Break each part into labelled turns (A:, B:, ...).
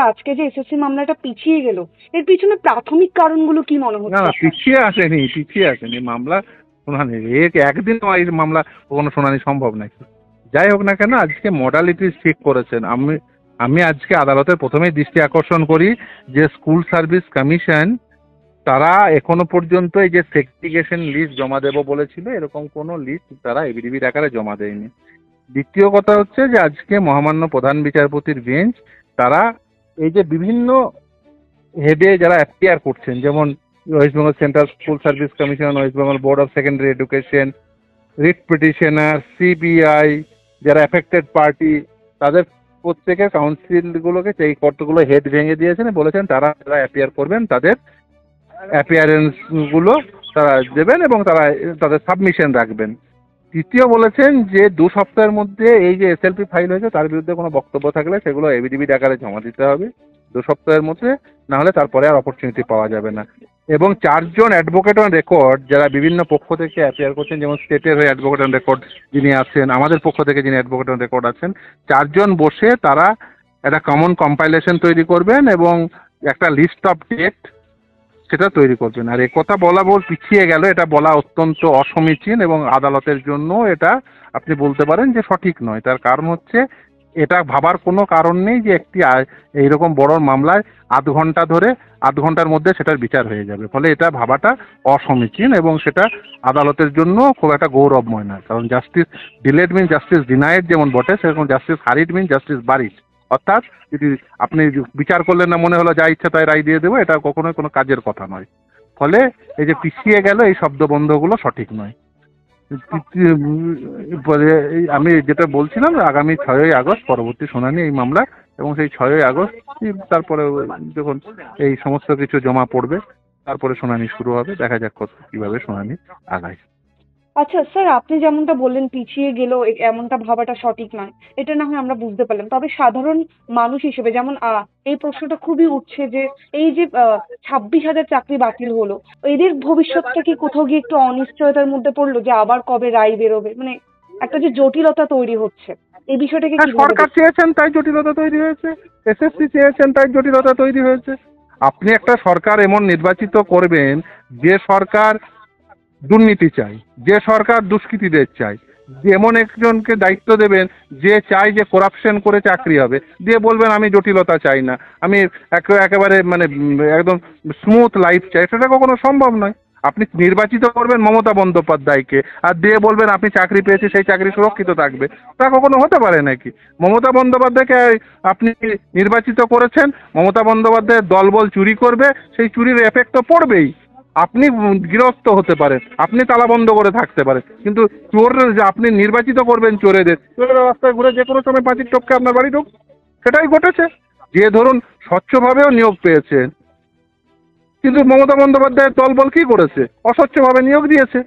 A: আজকে যে এসএসসি মামলাটা পিছিয়ে গেল, এর পিছনে প্রাথমিক কারণগুলো কি মনে
B: না
A: হচ্ছে
B: না,
A: আপনার?
B: পিছিয়ে আসেনি মামলা। শুনানি একদিন এই মামলা কোনো শুনানি সম্ভব নাকি? যাই হোক না কেন, আজকে মডালিটিস ঠিক করেছেন। আমি আমি আজকে আদালতের প্রথমেই দৃষ্টি আকর্ষণ করি যে স্কুল সার্ভিস কমিশন তারা এখনো পর্যন্ত এই যে সেগ্রিগেশন লিস্ট জমা দেবো বলেছিল, এরকম কোনো লিস্ট তারা এবিডিবির আকারে জমা দেয়নি। দ্বিতীয় কথা হচ্ছে যে আজকে মহামান্য প্রধান বিচারপতির বেঞ্চ তারা এই যে বিভিন্ন হেডে যারা অ্যাপিয়ার করছেন, যেমন West Bengal central school service commission, West Bengal board of secondary education, writ petitioner, CBI, যারা এফেক্টেড পার্টি, তাদের প্রত্যেকের কাউন্সিলগুলোকে এই কতগুলো হেড ভেঙে দিয়েছেন, বলেছেন তারা যারা অ্যাপিয়ার করবেন তাদের অ্যাপিয়ারেন্স গুলো তারা দেবেন এবং তারা তাদের সাবমিশন রাখবেন। তৃতীয় বলেছেন যে 2 সপ্তাহের মধ্যে এই যে এসএলপি ফাইল হয়েছে তার বিরুদ্ধে কোনো বক্তব্য থাকলে সেগুলো এবিডিবি আকারে জমা দিতে হবে 2 সপ্তাহের মধ্যে, না হলে তারপরে আর অপরচুনিটি পাওয়া যাবে না। এবং 4জন অ্যাডভোকেট অন রেকর্ড যারা বিভিন্ন পক্ষ থেকে অ্যাপিয়ার করছেন, যেমন স্টেটের হয়ে অ্যাডভোকেট অন রেকর্ড যিনি আছেন, আমাদের পক্ষ থেকে যিনি অ্যাডভোকেট অন রেকর্ড আছেন, 4জন বসে তারা একটা কমন কম্পাইলেশন তৈরি করবেন এবং একটা লিস্ট অফ ডেট সেটা তৈরি করবেন। আর একথা বলা পিছিয়ে গেল, এটা বলা অত্যন্ত অসমীচীন এবং আদালতের জন্য এটা আপনি বলতে পারেন যে সঠিক নয়। তার কারণ হচ্ছে এটা ভাবার কোনো কারণ নেই যে একটি এইরকম বড় মামলায় আধ ঘন্টার মধ্যে সেটার বিচার হয়ে যাবে, ফলে এটা ভাবাটা অসমীচীন এবং সেটা আদালতের জন্য খুব একটা গৌরবময় নয়। কারণ জাস্টিস ডিলেড মিন জাস্টিস ডিনাইড যেমন বটে, সেরকম জাস্টিস হারিড মিন জাস্টিস বারিড। অর্থাৎ যদি আপনি বিচার করলেন না, মনে হলো যা ইচ্ছা তাই রায় দিয়ে দেবো, এটা কখনোই কোনো কাজের কথা নয়। ফলে এই যে পিছিয়ে গেল এই শব্দবন্ধগুলো সঠিক নয়। পরে আমি যেটা বলছিলাম, আগামী 6ই আগস্ট পরবর্তী শুনানি এই মামলার, এবং সেই 6ই আগস্ট তারপরে যখন এই সমস্ত কিছু জমা পড়বে তারপরে শুনানি শুরু হবে, দেখা যাক কিভাবে শুনানি আগায়।
A: আচ্ছা স্যার, আপনি যেমনটা বললেন পিছিয়ে গেলেও এমনটা ভাবাটা সঠিক নয়, এটা না হয় আমরা বুঝতে পারলাম। তবে সাধারণ মানুষ হিসেবে যেমন এই প্রশ্নটা খুবই উঠছে যে এই যে 26,000 চাকরি বাতিল হলো, এদের ভবিষ্যৎটা কি কোথাও গিয়ে একটু অনিশ্চয়তার মধ্যে পড়লো যে আবার কবে রায় বেরোবে, মানে একটা যে জটিলতা তৈরি হচ্ছে, এই বিষয়টাকে
B: হ্যাঁ,
A: কিভাবে
B: সরকার
A: দেখছেন?
B: চেয়েছেন তাই জটিলতা তৈরি হয়েছে, এসএসসি চেয়েছেন তাই জটিলতা তৈরি হয়েছে। আপনি একটা সরকার এমন নির্বাচিত করবেন যে সরকার দুর্নীতি চাই, যে সরকার দুষ্কৃতীদের চাই, যে এমন একজনকে দায়িত্ব দেবেন যে চায় যে করাপশন করে চাকরি হবে, দিয়ে বলবেন আমি জটিলতা চাই না, আমি একেবারে মানে একদম স্মুথ লাইফ চাই, সেটা কখনো সম্ভব নয়। আপনি নির্বাচিত করবেন মমতা বন্দ্যোপাধ্যায়কে আর দিয়ে বলবেন আপনি চাকরি পেয়েছে সেই চাকরি সুরক্ষিত থাকবে, তা কখনো হতে পারে নাকি? মমতা বন্দ্যোপাধ্যায়কে আপনি নির্বাচিত করেছেন, মমতা বন্দ্যোপাধ্যায়ের দলবল চুরি করবে, সেই চুরির এফেক্ট তো পড়বেই। আপনি গৃহস্থ হতে পারেন, আপনি তালা বন্ধ করে থাকতে পারেন, কিন্তু চোর যে আপনি নির্বাচিত করবেন, চোরেরা রাস্তায় ঘুরে যে কোনো সময় পাঁচির টপকে আপনার বাড়ি ঢুক, সেটাই ঘটেছে। যে ধরুন স্বচ্ছভাবেও নিয়োগ পেয়েছেন, কিন্তু মমতা বন্দ্যোপাধ্যায়ের দলবল কি করেছে? অস্বচ্ছভাবে নিয়োগ দিয়েছে।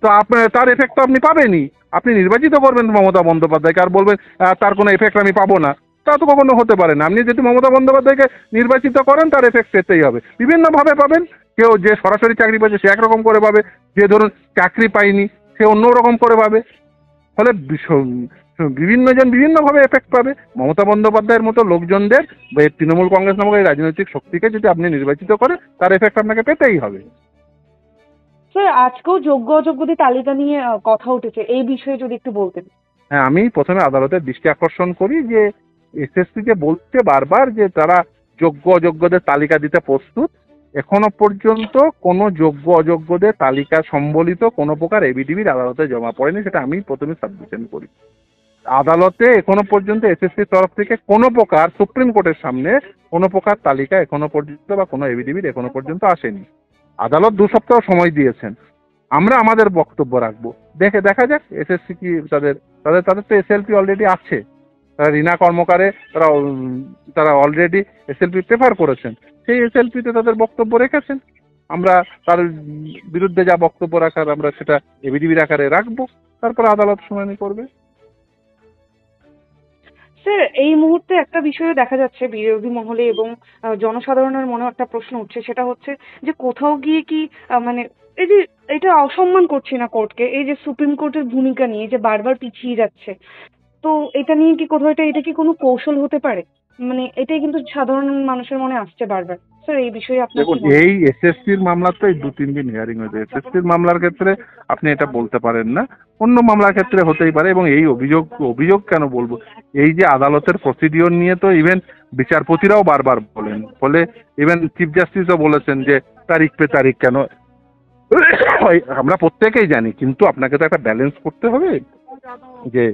B: তো আপনার তার এফেক্ট তো আপনি পাবেনই। আপনি নির্বাচিত করবেন মমতা বন্দ্যোপাধ্যায়কে আর বলবেন তার কোনো এফেক্ট আমি পাবো না, তা তো কখনো হতে পারে না। আপনি যদি মমতা বন্দ্যোপাধ্যায়কে নির্বাচিত করেন তার এফেক্ট পেতেই হবে, বিভিন্নভাবে পাবেন। কেউ যে সরাসরি চাকরি পেয়েছে সে একরকম করে পাবে, যে ধরুন চাকরি পায়নি সে অন্য রকম করে পাবে। ফলে বিভিন্ন জন বিভিন্নভাবে এফেক্ট পাবে। মমতা বন্দ্যোপাধ্যায়ের মতো লোকজনদের বা এই তৃণমূল কংগ্রেস নামক এই রাজনৈতিক শক্তিকে যদি আপনি নির্বাচিত করেন তার এফেক্ট আপনাকে পেতেই হবে।
A: স্যার, আজকেও যোগ্য অযোগ্যদের তালিকা নিয়ে কথা উঠেছে, এই বিষয়ে যদি একটু বলতেন।
B: হ্যাঁ, আমি প্রথমে আদালতের দৃষ্টি আকর্ষণ করি যে এসএসসি যে বলছে বারবার যে তারা যোগ্য অযোগ্যদের তালিকা দিতে প্রস্তুত, এখনো পর্যন্ত কোনো যোগ্য অযোগ্যদের তালিকা সম্বলিত কোনো প্রকার এবিডিবির আদালতে জমা পড়েনি, সেটা আমি প্রথমে সাবমিশন করি। আদালতে এখনো পর্যন্ত এসএসসির তরফ থেকে কোনো প্রকার সুপ্রিম কোর্টের সামনে কোনো প্রকার তালিকা এখনো পর্যন্ত বা কোনো এবিডিবির এখনো পর্যন্ত আসেনি। আদালত 2 সপ্তাহ সময় দিয়েছেন, আমরা আমাদের বক্তব্য রাখবো, দেখা যাক এসএসসি কি তাদের তাদের তাদের তো এসএলপি অলরেডি আছে। তারা রীনা কর্মকারে তারা অলরেডি এসএলপি প্রেফার করেছেন, সেই এসএলপিতে তাদের বক্তব্য রেখেছেন। আমরা তার বিরুদ্ধে যা বক্তব্য রাখার আমরা সেটা এবিডিবির আকারে রাখবো, তারপরে আদালত শুনানি করবে।
A: স্যার, এই মুহূর্তে একটা বিষয়ে দেখা যাচ্ছে বিরোধী মহলে এবং জনসাধারণের মনেও একটা প্রশ্ন উঠছে, সেটা হচ্ছে যে কোথাও গিয়ে কি মানে এই যে এটা অসম্মান করছি না কোর্টকে, এই যে সুপ্রিম কোর্টের ভূমিকা নিয়ে যে বারবার পিছিয়ে যাচ্ছে, তো এটা নিয়ে কি কোথাও এটা এটা কি কোনো কৌশল হতে পারে? মানে এটাই কিন্তু সাধারণ মানুষের মনে আসছে বারবার। স্যার এই বিষয়ে আপনার
B: দেখুন,
A: কি মনে হয়?
B: এই এসএসসির মামলা তো এই 2-3 দিন হিয়ারিং হয়েছে। এসএসসির মামলার ক্ষেত্রে আপনি এটা বলতে পারেন না। অন্য মামলার ক্ষেত্রে হতেই পারে, এবং এই অভিযোগ কেন বলবো? এই যে আদালতের প্রসিডিওর নিয়ে তো ইভেন বিচারপতিরাও বারবার বলেন। ফলে ইভেন চিফ জাস্টিসও বলেছেন যে তারিখ পে তারিখ কেন? আমরা প্রত্যেকেই জানি, কিন্তু আপনাকে তো একটা ব্যালেন্স করতে হবে যে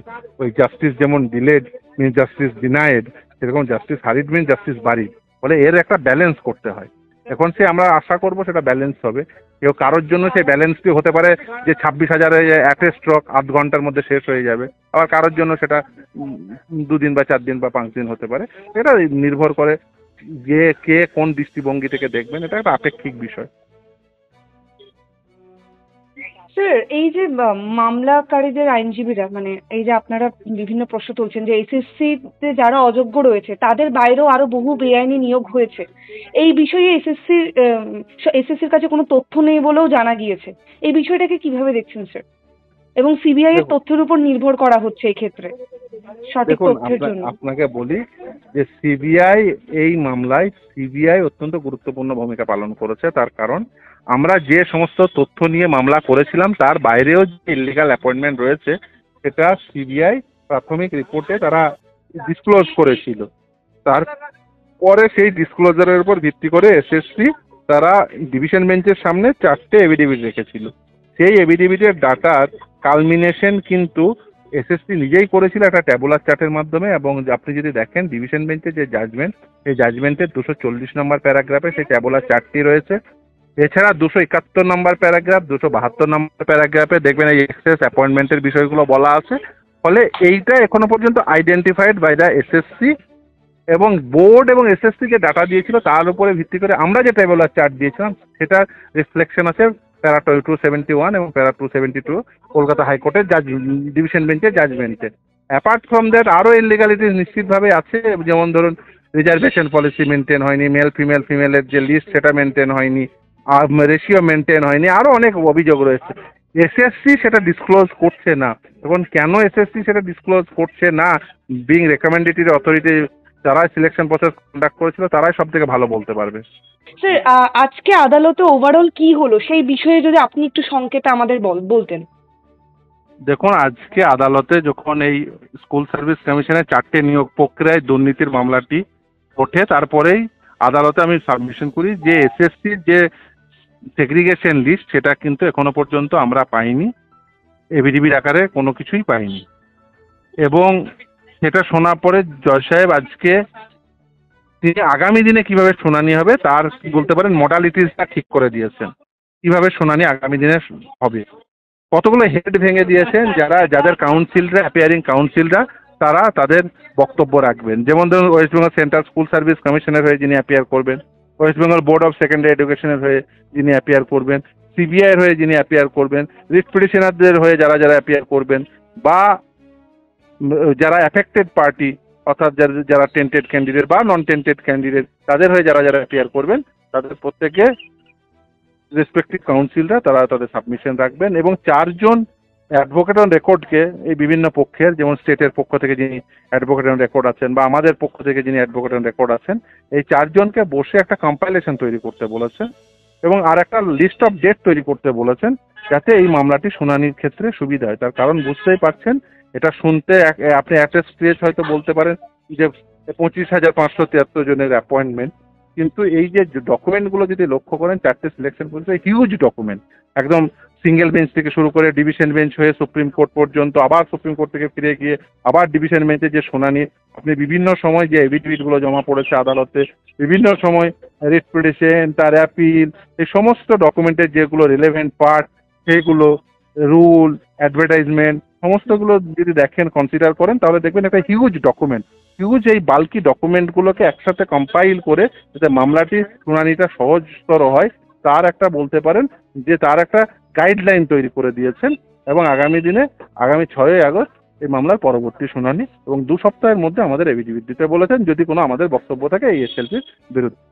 B: ওই জাস্টিস যেমন ডিলেড মিন জাস্টিস ডিনায়েড, সেরকম জাস্টিস হারিড মিন জাস্টিস বারিড। ফলে এর একটা ব্যালেন্স করতে হয়। এখন সে আমরা আশা করব সেটা ব্যালেন্স হবে। কেউ কারোর জন্য সেই ব্যালেন্সটি হতে পারে যে 26,000 একটা স্ট্রোক 8 ঘন্টার মধ্যে শেষ হয়ে যাবে, আবার কারোর জন্য সেটা 2 দিন বা 4 দিন বা 5 দিন হতে পারে। এটা নির্ভর করে যে কে কোন দৃষ্টিভঙ্গি থেকে দেখবেন, এটা একটা আপেক্ষিক বিষয়।
A: স্যার এই যে মামলাকারীদের আইনজীবীরা মানে এই যে আপনারা বিভিন্ন প্রশ্ন তুলছেন যে এসএসসি তে যারা অযোগ্য রয়েছে তাদের বাইরেও আরো বহু বেআইনি নিয়োগ হয়েছে, এই বিষয়ে এসএসসির কাছে কোনো তথ্য নেই বলেও জানা গিয়েছে। এই বিষয়টাকে কিভাবে দেখছেন স্যার? এবং সিবিআই এর
B: দেখুন
A: তথ্যের উপর নির্ভর করা হচ্ছে এই ক্ষেত্রে সঠিক
B: দেখুন
A: তথ্যের জন্য।
B: আপনাকে বলি যে এই মামলায় সিবিআই অত্যন্ত গুরুত্বপূর্ণ ভূমিকা পালন করেছে। তার কারণ আমরা যে সমস্ত তথ্য নিয়ে মামলা করেছিলাম তার বাইরেও যে ইলিগাল অ্যাপয়েন্টমেন্ট রয়েছে সেটা সিবিআই প্রাথমিক রিপোর্টে তারা ডিসক্লোজ করেছিল। তার পরে সেই ডিসক্লোজারের উপর ভিত্তি করে এসএসসি তারা ডিভিশন বেঞ্চের সামনে 4টে এফিডেভিট রেখেছিল। সেই এফিডেভিটের ডাটার কালমিনেশন কিন্তু এসএসসি নিজেই করেছিল একটা ট্যাবুলার চার্টের মাধ্যমে, এবং আপনি যদি দেখেন ডিভিশন বেঞ্চের যে জাজমেন্ট, সেই জাজমেন্টের 240 নম্বর প্যারাগ্রাফে সেই ট্যাবুলার চার্টটি রয়েছে। এছাড়া 271 নম্বর প্যারাগ্রাফ, 272 নম্বর প্যারাগ্রাফে দেখবেন এই এক্সেস অ্যাপয়েন্টমেন্টের বিষয়গুলো বলা আছে। ফলে এইটা এখনো পর্যন্ত আইডেন্টিফাইড বাই দ্য এসএসসি, এবং বোর্ড এবং এসএসসি যে ডাটা দিয়েছিল তার উপরে ভিত্তি করে আমরা যে ট্যাবুলার চার্ট দিয়েছিলাম সেটার রিফ্লেকশন আছে প্যারা 271 এবং প্যারা 272 কলকাতা হাইকোর্টের ডিভিশন বেঞ্চের জাজমেন্টে। অ্যাপার্ট ফ্রম দ্যাট আরও ইলিগালিটিস নিশ্চিতভাবে আছে, যেমন ধরুন রিজার্ভেশন পলিসি মেনটেন হয়নি, ফিমেলের যে লিস্ট সেটা মেনটেন হয়নি, রেশিও মেনটেন হয়নি, আরও অনেক অভিযোগ রয়েছে। এসএসসি সেটা ডিসক্লোজ করছে না। এখন কেন এসএসসি সেটা ডিসক্লোজ করছে না? বিং রেকমেন্ডেটরি অথরিটি, যারা সিলেকশন প্রসেস কন্ডাক্ট করেছিল তারাই সব থেকে ভালো বলতে পারবে।
A: স্যার আজকে আদালতে ওভারঅল কি হলো সেই বিষয়ে যদি আপনি একটু সংক্ষেপে আমাদের বলতেন।
B: দেখুন, আজকে আদালতে যখন এই স্কুল সার্ভিস কমিশনের 4টে নিয়োগ প্রক্রিয়ায় দুর্নীতির মামলাটি ওঠে, তারপরেই আদালতে আমি সাবমিশন করি যে এসএসসির যে সেগ্রিগেশন লিস্ট সেটা কিন্তু এখনো পর্যন্ত আমরা পাইনি, এফিডেভিট আকারে কোনো কিছুই পাইনি। এবং সেটা শোনার পরে জজ সাহেব আজকে তিনি আগামী দিনে কিভাবে শুনানি হবে তার বলতে পারেন মডালিটিসটা ঠিক করে দিয়েছেন, কিভাবে শুনানি আগামী দিনে হবে। কতগুলো হেড ভেঙে দিয়েছেন, যাদের কাউন্সিলরা অ্যাপিয়ারিং কাউন্সিলরা তারা তাদের বক্তব্য রাখবেন। যেমন ধরুন West Bengal central school service কমিশনের হয়ে যিনি অ্যাপিয়ার করবেন, West Bengal board of secondary এডুকেশনের হয়ে যিনি অ্যাপিয়ার করবেন, সিবিআইয়ের হয়ে যিনি অ্যাপিয়ার করবেন, রিট পিটিশনারদের হয়ে যারা অ্যাপিয়ার করবেন, বা যারা অ্যাফেক্টেড পার্টি অর্থাৎ যারা টেন্টেড ক্যান্ডিডেট বা নন টেন্টেড ক্যান্ডিডেট তাদের হয়ে যারা অ্যাপিয়ার করবেন, তাদের প্রত্যেকে রেসপেক্টিভ কাউন্সিলরা তারা তাদের সাবমিশন রাখবেন। এবং 4জন অ্যাডভোকেট অন রেকর্ডকে এই বিভিন্ন পক্ষের, যেমন স্টেটের পক্ষ থেকে যিনি অ্যাডভোকেট অন রেকর্ড আছেন বা আমাদের পক্ষ থেকে যিনি অ্যাডভোকেট অন রেকর্ড আছেন, এই 4জনকে বসে একটা কম্পাইলেশন তৈরি করতে বলেছেন এবং আর একটা লিস্ট অফ ডেট তৈরি করতে বলেছেন, যাতে এই মামলাটি শুনানির ক্ষেত্রে সুবিধা হয়। তার কারণ বুঝতেই পারছেন, এটা শুনতে আপনি একটা স্টেজ হয়তো বলতে পারেন যে 25,573 জনের অ্যাপয়েন্টমেন্ট, কিন্তু এই যে ডকুমেন্টগুলো যদি লক্ষ্য করেন 4টে সিলেকশন পর্যন্ত হিউজ ডকুমেন্ট, একদম সিঙ্গেল বেঞ্চ থেকে শুরু করে ডিভিশন বেঞ্চ হয়ে সুপ্রিম কোর্ট পর্যন্ত, আবার সুপ্রিম কোর্ট থেকে ফিরে গিয়ে আবার ডিভিশন বেঞ্চে যে শুনানি, আপনি বিভিন্ন সময় যে এফিডেভিটগুলো জমা পড়েছে আদালতে, বিভিন্ন সময় রিট পিটিশন, তার অ্যাপিল, এই সমস্ত ডকুমেন্টের যেগুলো রিলেভেন্ট পার্ট সেইগুলো, রুল, অ্যাডভার্টাইজমেন্ট, সমস্তগুলো যদি দেখেন কনসিডার করেন তাহলে দেখবেন একটা হিউজ ডকুমেন্ট, হিউজ এই বাল্কি ডকুমেন্টগুলোকে একসাথে কম্পাইল করে যাতে মামলাটির শুনানিটা সহজতর হয় তার একটা বলতে পারেন যে তার একটা গাইডলাইন তৈরি করে দিয়েছেন। এবং আগামী দিনে আগামী 6ই আগস্ট এই মামলার পরবর্তী শুনানি এবং 2 সপ্তাহের মধ্যে আমাদের এফিডেভিট দিতে বলেছেন যদি কোনো আমাদের বক্তব্য থাকে এই এসএলপির বিরুদ্ধে।